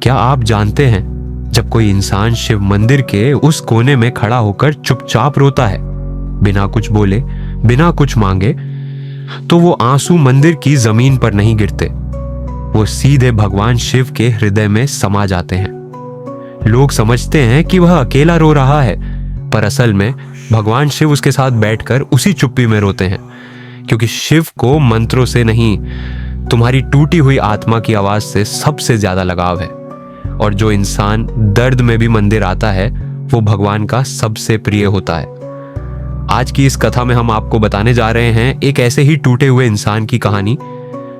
क्या आप जानते हैं, जब कोई इंसान शिव मंदिर के उस कोने में खड़ा होकर चुपचाप रोता है, बिना कुछ बोले, बिना कुछ मांगे, तो वो आंसू मंदिर की जमीन पर नहीं गिरते, वो सीधे भगवान शिव के हृदय में समा जाते हैं। लोग समझते हैं कि वह अकेला रो रहा है, पर असल में भगवान शिव उसके साथ बैठकर उसी चुप्पी में रोते हैं, क्योंकि शिव को मंत्रों से नहीं, तुम्हारी टूटी हुई आत्मा की आवाज से सबसे ज्यादा लगाव है। और जो इंसान दर्द में भी मंदिर आता है, वो भगवान का सबसे प्रिय होता है। आज की इस कथा में हम आपको बताने जा रहे हैं एक ऐसे ही टूटे हुए इंसान की कहानी,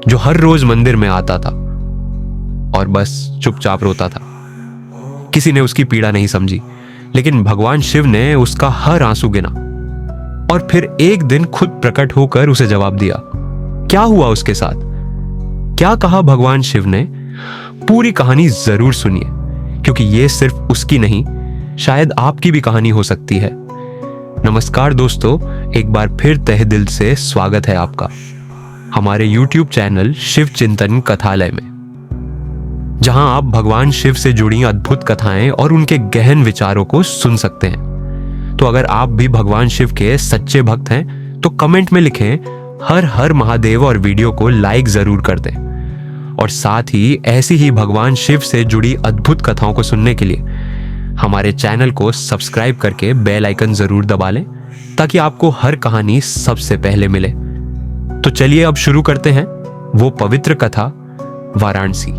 जो हर रोज मंदिर में आता था और बस चुपचाप रोता था। किसी ने उसकी पीड़ा नहीं समझी, लेकिन भगवान शिव ने उसका हर आंसू गिना और फिर एक दिन खुद प्रकट होकर उसे जवाब दिया। क्या हुआ उसके साथ, क्या कहा भगवान शिव ने, पूरी कहानी जरूर सुनिए, क्योंकि ये सिर्फ उसकी नहीं, शायद आपकी भी कहानी हो सकती है। नमस्कार दोस्तों, एक बार फिर तहे दिल से स्वागत है आपका हमारे YouTube चैनल शिव चिंतन कथालय में, जहां आप भगवान शिव से जुड़ी अद्भुत कथाएं और उनके गहन विचारों को सुन सकते हैं। तो अगर आप भी भगवान शिव के सच्चे भक्त हैं, तो कमेंट में लिखें हर हर महादेव और वीडियो को लाइक जरूर कर दें। और साथ ही ऐसी ही भगवान शिव से जुड़ी अद्भुत कथाओं को सुनने के लिए हमारे चैनल को सब्सक्राइब करके बेल आइकन जरूर दबा लें, ताकि आपको हर कहानी सबसे पहले मिले। तो चलिए अब शुरू करते हैं वो पवित्र कथा, वाराणसी,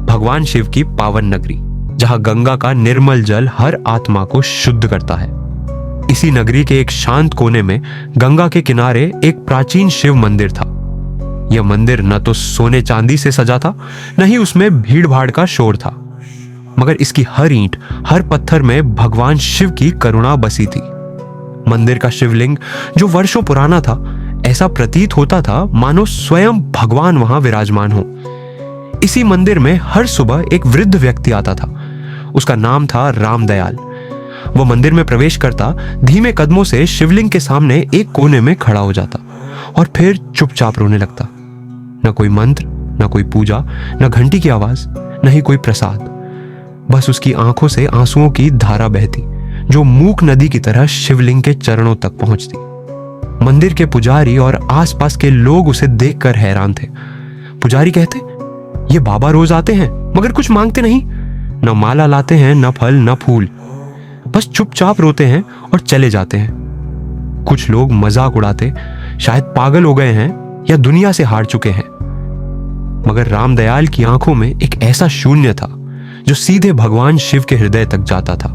भगवान शिव की पावन नगरी, जहां गंगा का निर्मल जल हर आत्मा को शुद्ध करता है। इसी नगरी के एक शांत कोने में गंगा के किनारे एक प्राचीन शिव मंदिर था। यह मंदिर न तो सोने चांदी से सजा था, न ही उसमें भीड़ भाड़ का शोर था, मगर इसकी हर ईंट, हर पत्थर में भगवान शिव की करुणा बसी थी। मंदिर का शिवलिंग जो वर्षों पुराना था, ऐसा प्रतीत होता था मानो स्वयं भगवान वहां विराजमान हो। इसी मंदिर में हर सुबह एक वृद्ध व्यक्ति आता था। उसका नाम था रामदयाल। वो मंदिर में प्रवेश करता, धीमे कदमों से शिवलिंग के सामने एक कोने में खड़ा हो जाता और फिर चुपचाप रोने लगता। न कोई मंत्र, न कोई पूजा, न घंटी की आवाज, न ही कोई प्रसाद, बस उसकी आंखों से आंसुओं की धारा बहती, जो मूक नदी की तरह शिवलिंग के चरणों तक पहुंचती। मंदिर के पुजारी और आसपास के लोग उसे देखकर हैरान थे। पुजारी कहते, ये बाबा रोज आते हैं मगर कुछ मांगते नहीं, न माला लाते हैं, न फल, न फूल, बस चुपचाप रोते हैं और चले जाते हैं। कुछ लोग मजाक उड़ाते, शायद पागल हो गए हैं या दुनिया से हार चुके हैं, मगर रामदयाल की आंखों में एक ऐसा शून्य था जो सीधे भगवान शिव के हृदय तक जाता था।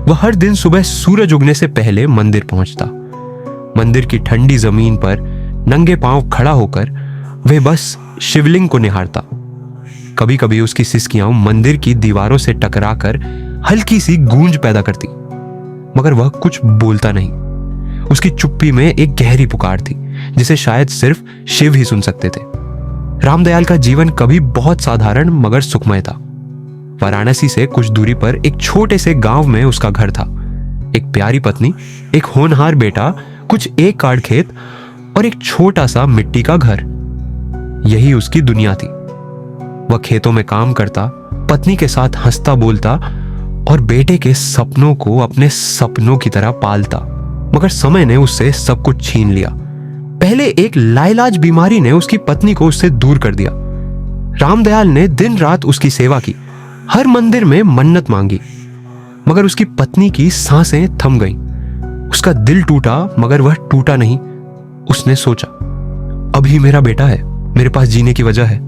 वह हर दिन सुबह सूरज उगने से पहले मंदिर पहुंचता। मंदिर की ठंडी जमीन पर नंगे पांव खड़ा होकर वह बस शिवलिंग को निहारता। कभी कभी उसकी सिसकियां मंदिर की दीवारों से टकराकर हल्की सी गूंज पैदा करती, मगर वह कुछ बोलता नहीं। उसकी चुप्पी में एक गहरी पुकार थी, जिसे शायद सिर्फ शिव ही सुन सकते थे। रामदयाल का जीवन कभी बहुत साधारण मगर सुखमय था। वाराणसी से कुछ दूरी पर एक छोटे से गांव में उसका घर था। एक प्यारी पत्नी, एक होनहार बेटा, कुछ एक काड़ खेत और एक छोटा सा मिट्टी का घर। यही उसकी दुनिया थी। वह खेतों में काम करता, पत्नी के साथ हंसता बोलता और बेटे के सपनों को अपने सपनों की तरह पालता, मगर समय ने उससे सब कुछ छीन लिया। पहले एक लाइलाज बीमारी ने उसकी पत्नी को उससे दूर कर दिया। रामदयाल ने दिन रात उसकी सेवा की, हर मंदिर में मन्नत मांगी, मगर उसकी पत्नी की सांसें थम गईं। उसका दिल टूटा, मगर वह टूटा नहीं। उसने सोचा, अभी मेरा बेटा है, मेरे पास जीने की वजह है।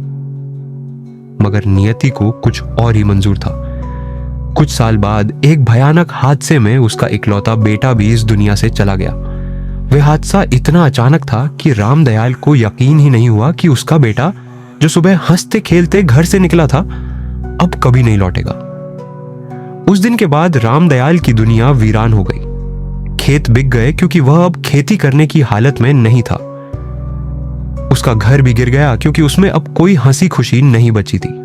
मगर नियति को कुछ और ही मंजूर था। कुछ साल बाद एक भयानक हादसे में उसका इकलौता बेटा भी इस दुनिया से चला गया। वह हादसा इतना अचानक था कि रामदयाल को यकीन ही नहीं हुआ कि उसका बेटा, जो सुबह हंसते खेलते घर से निकला था, अब कभी नहीं लौटेगा। उस दिन के बाद रामदयाल की दुनिया वीरान हो गई। खेत बिक गए, क्योंकि वह अब खेती करने की हालत में नहीं था। उसका घर भी गिर गया, क्योंकि उसमें अब कोई हंसी खुशी नहीं बची थी।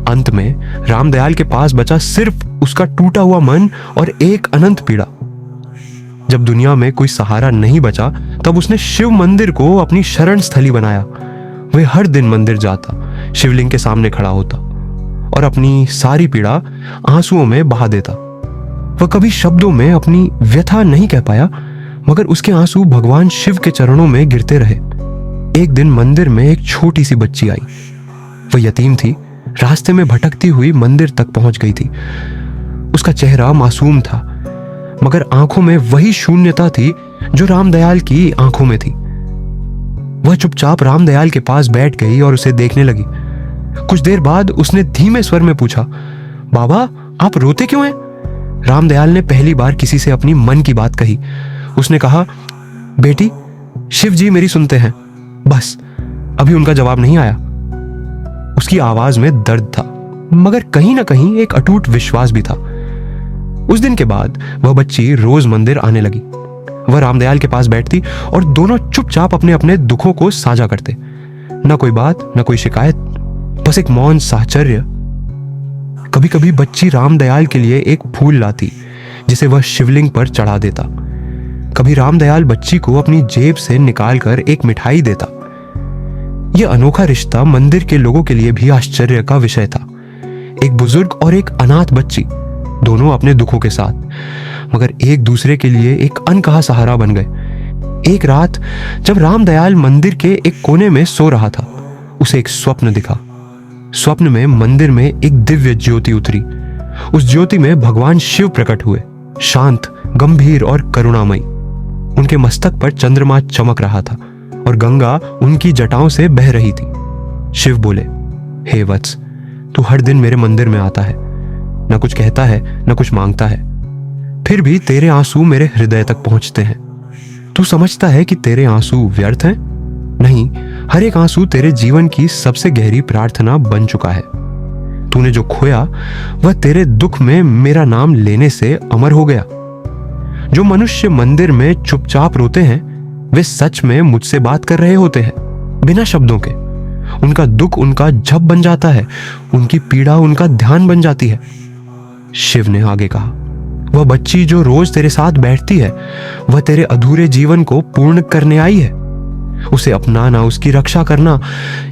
अंत में रामदयाल के पास बचा सिर्फ उसका टूटा हुआ मन और एक अनंत पीड़ा। जब दुनिया में कोई सहारा नहीं बचा, तब उसने शिव मंदिर को अपनी शरण स्थली बनाया। वह हर दिन मंदिर जाता, शिवलिंग के सामने खड़ा होता और अपनी सारी पीड़ा आंसुओं में बहा देता। वह कभी शब्दों में अपनी व्यथा नहीं कह पाया, मगर उसके आंसू भगवान शिव के चरणों में गिरते रहे। एक दिन मंदिर में एक छोटी सी बच्ची आई। वह यतीम थी, रास्ते में भटकती हुई मंदिर तक पहुंच गई थी। उसका चेहरा मासूम था, मगर आंखों में वही शून्यता थी जो रामदयाल की आंखों में थी। वह चुपचाप रामदयाल के पास बैठ गई और उसे देखने लगी। कुछ देर बाद उसने धीमे स्वर में पूछा, बाबा, आप रोते क्यों हैं? रामदयाल ने पहली बार किसी से अपनी मन की बात कही। उसने कहा, बेटी, शिव जी मेरी सुनते हैं, बस अभी उनका जवाब नहीं आया। उसकी आवाज में दर्द था, मगर कहीं ना कहीं एक अटूट विश्वास भी था। उस दिन के बाद वह बच्ची रोज मंदिर आने लगी। वह रामदयाल के पास बैठती और दोनों चुपचाप अपने अपने दुखों को साझा करते। न कोई बात, न कोई शिकायत, बस एक मौन साहचर्य। कभी कभी बच्ची रामदयाल के लिए एक फूल लाती, जिसे वह शिवलिंग पर चढ़ा देता। कभी रामदयाल बच्ची को अपनी जेब से निकालकर एक मिठाई देता। यह अनोखा रिश्ता मंदिर के लोगों के लिए भी आश्चर्य का विषय था। एक बुजुर्ग और एक अनाथ बच्ची, दोनों अपने दुखों के साथ, मगर एक दूसरे के लिए एक अनकहा सहारा बन गए। एक रात जब रामदयाल मंदिर के एक कोने में सो रहा था, उसे एक स्वप्न दिखा। स्वप्न में मंदिर में एक दिव्य ज्योति उतरी। उस ज्योति में भगवान शिव प्रकट हुए, शांत, गंभीर और करुणामयी। उनके मस्तक पर चंद्रमा चमक रहा था और गंगा उनकी जटाओं से बह रही थी। शिव बोले, हे वत्स, तू हर दिन मेरे मंदिर में आता है, न कुछ कहता है, न कुछ मांगता है, फिर भी तेरे आंसू मेरे हृदय तक पहुंचते हैं। तू समझता है कि तेरे आंसू व्यर्थ हैं? नहीं, हर एक आंसू तेरे जीवन की सबसे गहरी प्रार्थना बन चुका है। तूने जो खोया वह तेरे दुख में मेरा नाम लेने से अमर हो गया। जो मनुष्य मंदिर में चुपचाप रोते हैं, वे सच में मुझसे बात कर रहे होते हैं, बिना शब्दों के। उनका दुख उनका जप बन जाता है, उनकी पीड़ा उनका ध्यान बन जाती है। शिव ने आगे कहा, वह बच्ची जो रोज तेरे साथ बैठती है, वह तेरे अधूरे जीवन को पूर्ण करने आई है। उसे अपनाना, उसकी रक्षा करना,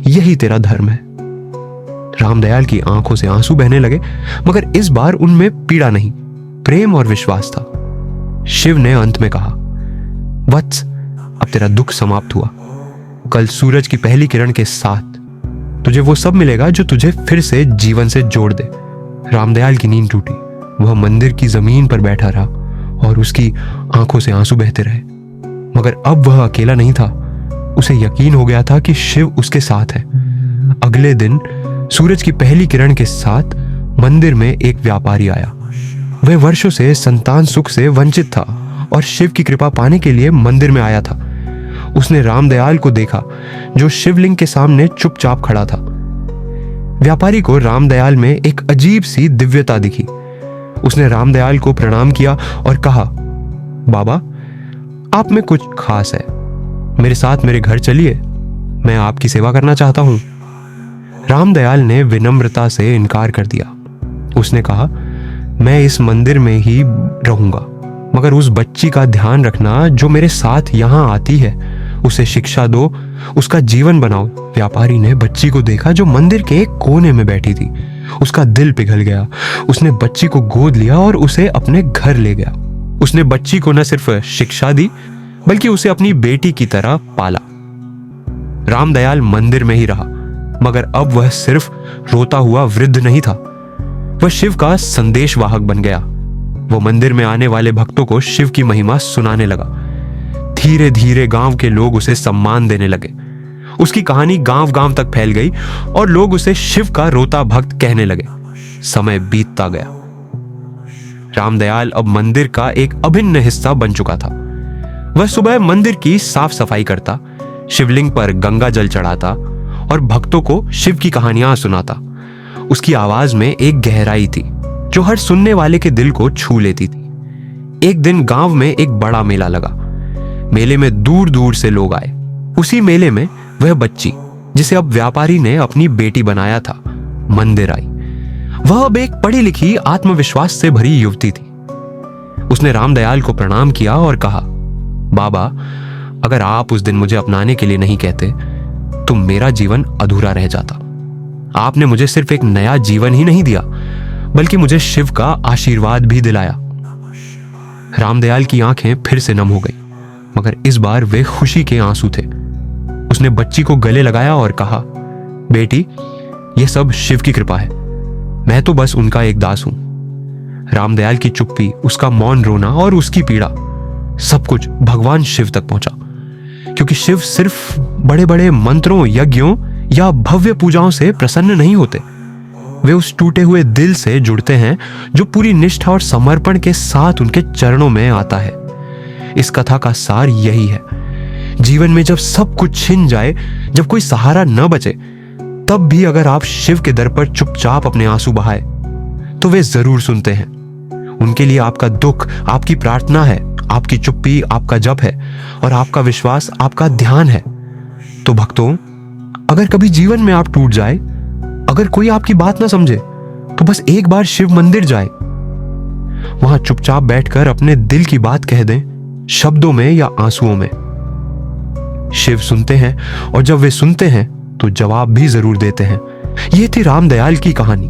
यही तेरा धर्म है। रामदयाल की आंखों से आंसू बहने लगे, मगर इस बार उनमें पीड़ा नहीं, प्रेम और विश्वास था। शिव ने अंत में कहा, वत्स, अब तेरा दुख समाप्त हुआ। कल सूरज की पहली किरण के साथ तुझे वो सब मिलेगा जो तुझे फिर से जीवन से जोड़ दे। रामदयाल की नींद टूटी। वह मंदिर की जमीन पर बैठा रहा और उसकी आंखों से आंसू बहते रहे। मगर अब वह अकेला नहीं था। उसे यकीन हो गया था कि शिव उसके साथ है। अगले दिन सूरज की पहली किरण के साथ मंदिर में एक व्यापारी आया। वह वर्षों से संतान सुख से वंचित था और शिव की कृपा पाने के लिए मंदिर में आया था। उसने रामदयाल को देखा, जो शिवलिंग के सामने चुपचाप खड़ा था। व्यापारी को रामदयाल में एक अजीब सी दिव्यता दिखी। उसने रामदयाल को प्रणाम किया और कहा, बाबा, आप में कुछ खास है। मेरे साथ मेरे घर चलिए, मैं आपकी सेवा करना चाहता हूं। रामदयाल ने विनम्रता से इनकार कर दिया। उसने कहा, मैं इस मंदिर में ही रहूंगा, मगर उस बच्ची का ध्यान रखना जो मेरे साथ यहां आती है। उसे शिक्षा दो, उसका जीवन बनाओ। व्यापारी ने बच्ची को देखा जो मंदिर के एक कोने में बैठी थी। उसका दिल पिघल गया। उसने बच्ची को गोद लिया और उसे अपने घर ले गया। उसने बच्ची को न सिर्फ शिक्षा दी, बल्कि उसे अपनी बेटी की तरह पाला। रामदयाल मंदिर में ही रहा, मगर अब वह सिर्फ रोता हुआ वृद्ध नहीं था। वह शिव का संदेशवाहक बन गया। वो मंदिर में आने वाले भक्तों को शिव की महिमा सुनाने लगा। धीरे धीरे गांव के लोग उसे सम्मान देने लगे। उसकी कहानी गांव गांव तक फैल गई और लोग उसे शिव का रोता भक्त कहने लगे। समय बीतता गया। रामदयाल अब मंदिर का एक अभिन्न हिस्सा बन चुका था। वह सुबह मंदिर की साफ सफाई करता, शिवलिंग पर गंगा जल चढ़ाता और भक्तों को शिव की कहानियां सुनाता। उसकी आवाज में एक गहराई थी जो हर सुनने वाले के दिल को छू लेती थी। एक दिन गांव में एक बड़ा मेला लगा। मेले में दूर दूर से लोग आए। उसी मेले में वह बच्ची, जिसे अब व्यापारी ने अपनी बेटी बनाया था, मंदिर आई। वह अब एक पढ़ी लिखी, आत्मविश्वास से भरी युवती थी। उसने रामदयाल को प्रणाम किया और कहा, बाबा, अगर आप उस दिन मुझे अपनाने के लिए नहीं कहते तो मेरा जीवन अधूरा रह जाता। आपने मुझे सिर्फ एक नया जीवन ही नहीं दिया, बल्कि मुझे शिव का आशीर्वाद भी दिलाया। रामदयाल की आंखें फिर से नम हो गई, मगर इस बार वे खुशी के आंसू थे। उसने बच्ची को गले लगाया और कहा, बेटी, यह सब शिव की कृपा है, मैं तो बस उनका एक दास हूं। रामदयाल की चुप्पी, उसका मौन रोना और उसकी पीड़ा, सब कुछ भगवान शिव तक पहुंचा। क्योंकि शिव सिर्फ बड़े बड़े मंत्रों, यज्ञों या भव्य पूजाओं से प्रसन्न नहीं होते। वे उस टूटे हुए दिल से जुड़ते हैं जो पूरी निष्ठा और समर्पण के साथ उनके चरणों में आता है। इस कथा का सार यही है, जीवन में जब सब कुछ छिन जाए, जब कोई सहारा न बचे, तब भी अगर आप शिव के दर पर चुपचाप अपने आंसू बहाए तो वे जरूर सुनते हैं। उनके लिए आपका दुख आपकी प्रार्थना है, आपकी चुप्पी आपका जप है और आपका विश्वास आपका ध्यान है। तो भक्तों, अगर कभी जीवन में आप टूट जाए, अगर कोई आपकी बात ना समझे, तो बस एक बार शिव मंदिर जाए। वहां चुपचाप बैठकर अपने दिल की बात कह दें, शब्दों में या आंसुओं में। शिव सुनते हैं, और जब वे सुनते हैं तो जवाब भी जरूर देते हैं। यह थी रामदयाल की कहानी,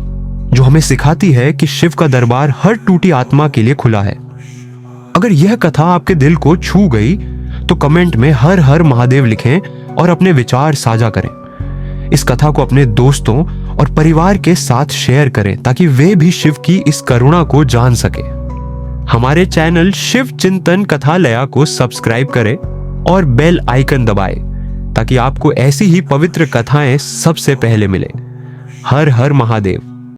जो हमें सिखाती है कि शिव का दरबार हर टूटी आत्मा के लिए खुला है। अगर यह कथा आपके दिल को छू गई तो कमेंट में हर हर महादेव लिखें और अपने विचार साझा करें। इस कथा को अपने दोस्तों और परिवार के साथ शेयर करें ताकि वे भी शिव की इस करुणा को जान सके। हमारे चैनल शिव चिंतन कथालया को सब्सक्राइब करें और बेल आइकन दबाएं ताकि आपको ऐसी ही पवित्र कथाएं सबसे पहले मिले। हर हर महादेव।